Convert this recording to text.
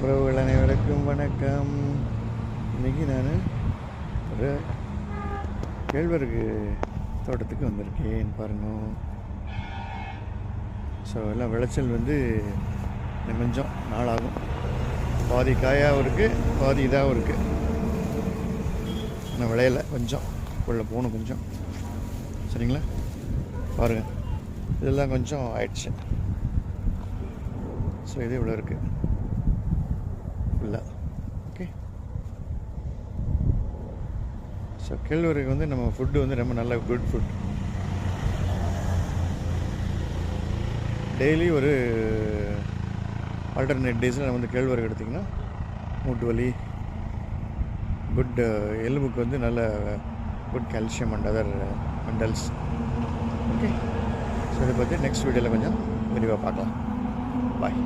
உறவுகள் அனைவருக்கும் வணக்கம். இன்றைக்கி நான் ஒரு கேழ்வரகு தோட்டத்துக்கு வந்திருக்கேன் பாருங்க. ஸோ எல்லாம் விளைச்சல் வந்து கொஞ்சம் நாளாகும். பாதி காயாகவும் இருக்குது, பாதி இதாகவும் இருக்குது. ஆனால் விளையலை கொஞ்சம் உள்ள போகணும் கொஞ்சம். சரிங்களா? பாருங்கள், இதெல்லாம் கொஞ்சம் ஆயிடுச்சு. ஸோ இது இவ்வளோ இருக்குது ஃபுல்லாக. ஓகே. ஸோ கேழ்வரகு வந்து நம்ம ஃபுட்டு வந்து ரொம்ப நல்ல குட் ஃபுட். டெய்லி ஒரு ஆல்டர்னேட் டேஸில் நம்ம வந்து கேழ்வரகு எடுத்திங்கன்னா மூட்டு வலி, குட் எலும்புக்கு வந்து நல்ல good calcium and other minerals. Okay. So இதை பற்றி நெக்ஸ்ட் வீடியோவில் கொஞ்சம் விரிவாக பார்க்கலாம். பாய்.